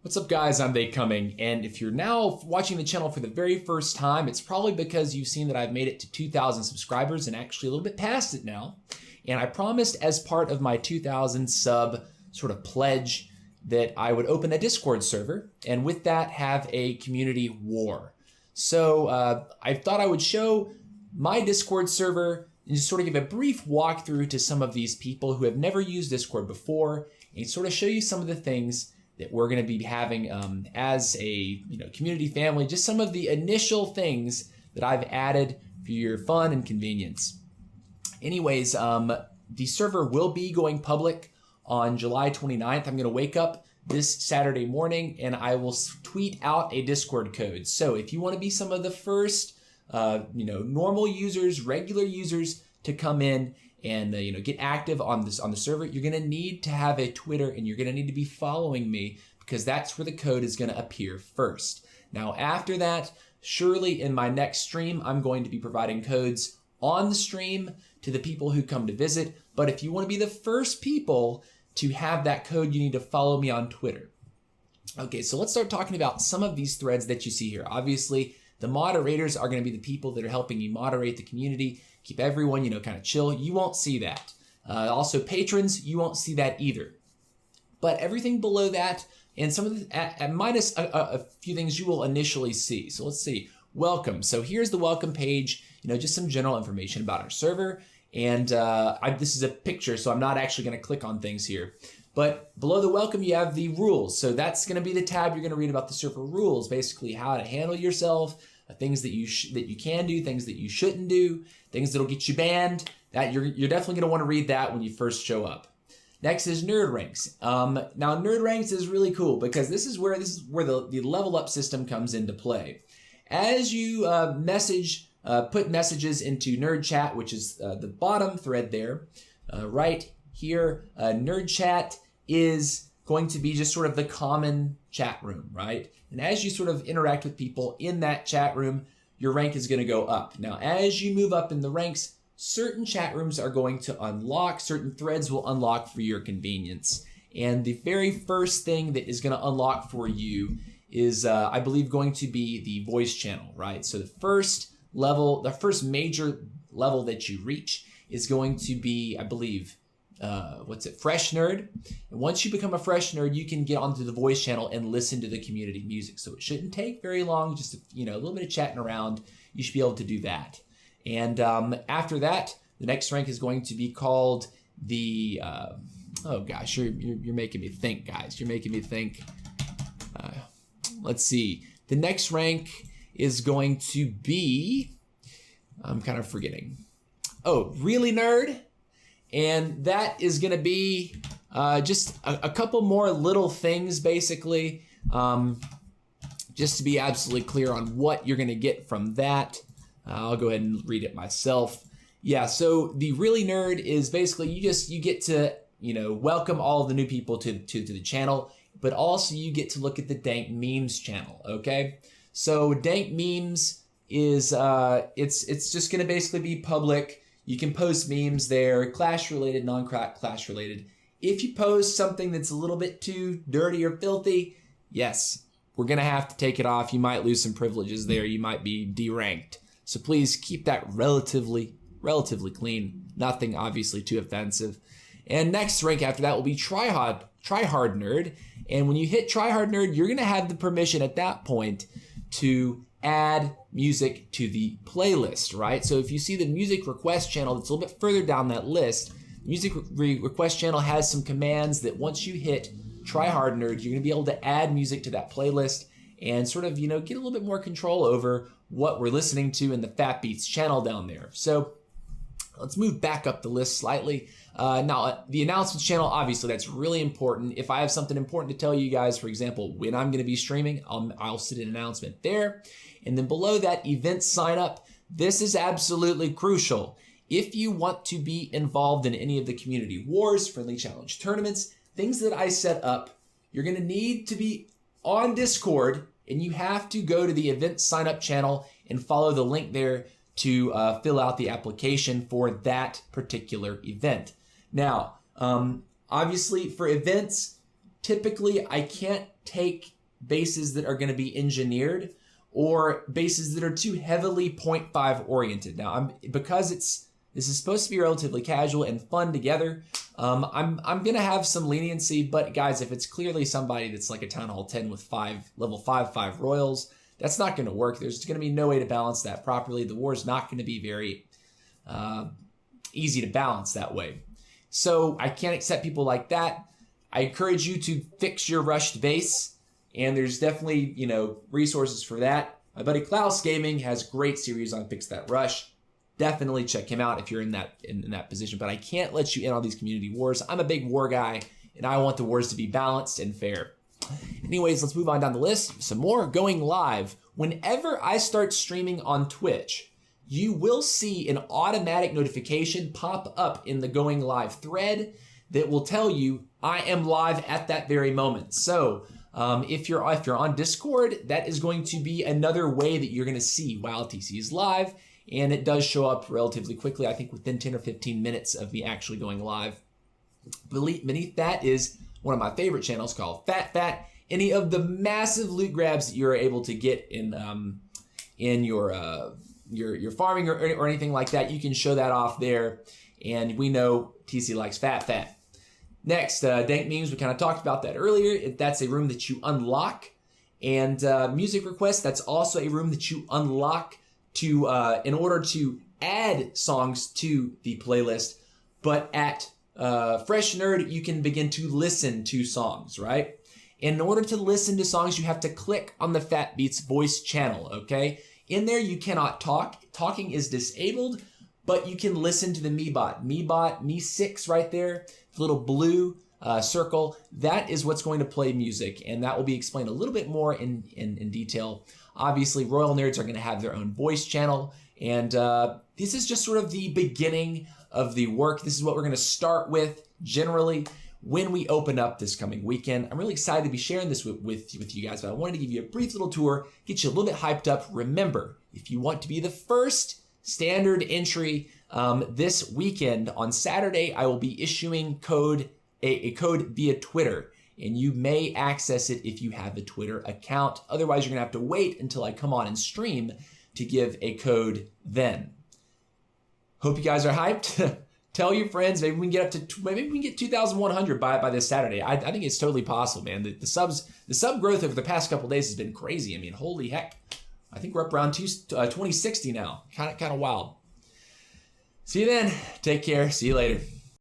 What's up guys, I'm They Coming, and if you're now watching the channel for the very first time, it's probably because you've seen that I've made it to 2,000 subscribers and actually a little bit past it now. And I promised as part of my 2,000 sub sort of pledge that I would open a Discord server and with that have a community war. So I thought I would show my Discord server and just sort of give a brief walkthrough to some of these people who have never used Discord before and sort of show you some of the things that we're going to be having as a community family, just some of the initial things that I've added for your fun and convenience. Anyways, the server will be going public on July 29th. I'm going to wake up this Saturday morning and I will tweet out a Discord code. So if you want to be some of the first normal users, regular users to come in and get active on the server, you're going to need to have a Twitter and you're going to need to be following me because that's where the code is going to appear first. Now after that, surely in my next stream, I'm going to be providing codes on the stream to the people who come to visit. But if you want to be the first people to have that code, you need to follow me on Twitter. Okay, so let's start talking about some of these threads that you see here. Obviously, the moderators are going to be the people that are helping you moderate the community, keep everyone, kind of chill. You won't see that. Also, patrons, you won't see that either. But everything below that, and some of the, minus a few things you will initially see. So let's see. Welcome. So here's the welcome page. Just some general information about our server. And this is a picture, so I'm not actually going to click on things here. But below the welcome, you have the rules. So that's going to be the tab you're going to read about the server rules, basically how to handle yourself, things that you can do, things that you shouldn't do, things that'll get you banned. That you're definitely going to want to read that when you first show up. Next is Nerd Ranks. Now Nerd Ranks is really cool because this is where the level up system comes into play. As you put messages into Nerd Chat, which is the bottom thread there, right here, Nerd Chat is going to be just sort of the common chat room, right? And as you sort of interact with people in that chat room, your rank is going to go up. Now, as you move up in the ranks, certain chat rooms are going to unlock, certain threads will unlock for your convenience. And the very first thing that is going to unlock for you is, I believe, going to be the voice channel, right? So the first level, the first major level that you reach is going to be, I believe, Fresh Nerd. And once you become a Fresh Nerd, you can get onto the voice channel and listen to the community music. So it shouldn't take very long, just a little bit of chatting around. You should be able to do that. And after that, the next rank is going to be called the, oh gosh, you're making me think, guys. You're making me think. Let's see. The next rank is going to be, I'm kind of forgetting. Oh, Really Nerd. And that is going to be just a couple more little things, basically, just to be absolutely clear on what you're going to get from that. I'll go ahead and read it myself. Yeah, so the Really Nerd is basically you get to welcome all of the new people to the channel, but also you get to look at the Dank Memes channel. Okay, so Dank Memes is it's just going to basically be public. You can post memes there, Clash related, non-Clash related. If you post something that's a little bit too dirty or filthy, yes, we're gonna have to take it off. You might lose some privileges there. You might be deranked. So please keep that relatively clean. Nothing obviously too offensive. And next rank after that will be Tryhard Nerd. And when you hit Tryhard Nerd, you're gonna have the permission at that point to add music to the playlist, right? So if you see the music request channel that's a little bit further down that list, the music request channel has some commands that once you hit Tryhard Nerd, you're gonna be able to add music to that playlist and sort of, get a little bit more control over what we're listening to in the Fat Beats channel down there. So let's move back up the list slightly. Now, the announcements channel, obviously, that's really important. If I have something important to tell you guys, for example, when I'm going to be streaming, I'll set an announcement there. And then below that, event sign up. This is absolutely crucial. If you want to be involved in any of the community wars, friendly challenge tournaments, things that I set up, you're going to need to be on Discord, and you have to go to the event sign up channel and follow the link there to fill out the application for that particular event. Now, obviously for events, typically I can't take bases that are going to be engineered or bases that are too heavily 0.5 oriented. Now, because this is supposed to be relatively casual and fun together, I'm going to have some leniency, but guys, if it's clearly somebody that's like a Town Hall 10 with level 5 royals, that's not going to work. There's going to be no way to balance that properly. The war is not going to be very easy to balance that way. So I can't accept people like that. I encourage you to fix your rushed base, and there's definitely, resources for that. My buddy Klaus Gaming has great series on Fix That Rush. Definitely check him out if you're in that position. But I can't let you in on these community wars. I'm a big war guy, and I want the wars to be balanced and fair. Anyways, let's move on down the list. Some more going live. Whenever I start streaming on Twitch, you will see an automatic notification pop up in the going live thread that will tell you I am live at that very moment. So if you're on Discord, that is going to be another way that you're going to see WildTC is live, and it does show up relatively quickly. I think within 10 or 15 minutes of me actually going live. Beneath that is one of my favorite channels called Fat. Any of the massive loot grabs that you're able to get in your farming or anything like that, you can show that off there. And we know TC likes Fat. Next, Dank Memes, we kind of talked about that earlier. That's a room that you unlock. And music requests, that's also a room that you unlock to in order to add songs to the playlist. But at Fresh Nerd, you can begin to listen to songs, right? In order to listen to songs, you have to click on the Fat Beats voice channel, okay? In there, you cannot talk. Talking is disabled, but you can listen to the Me6 right there, the little blue circle. That is what's going to play music, and that will be explained a little bit more in detail. Obviously, Royal Nerds are going to have their own voice channel, and this is just sort of the beginning of the work. This is what we're going to start with generally when we open up this coming weekend. I'm really excited to be sharing this with you guys, but I wanted to give you a brief little tour, get you a little bit hyped up. Remember, if you want to be the first standard entry this weekend, on Saturday, I will be issuing a code via Twitter, and you may access it if you have a Twitter account. Otherwise, you're going to have to wait until I come on and stream to give a code then. Hope you guys are hyped. Tell your friends. Maybe we can get 2,100 by this Saturday. I think it's totally possible, man. The sub growth over the past couple days has been crazy. I mean, holy heck! I think we're up around 2060 now. Kind of wild. See you then. Take care. See you later.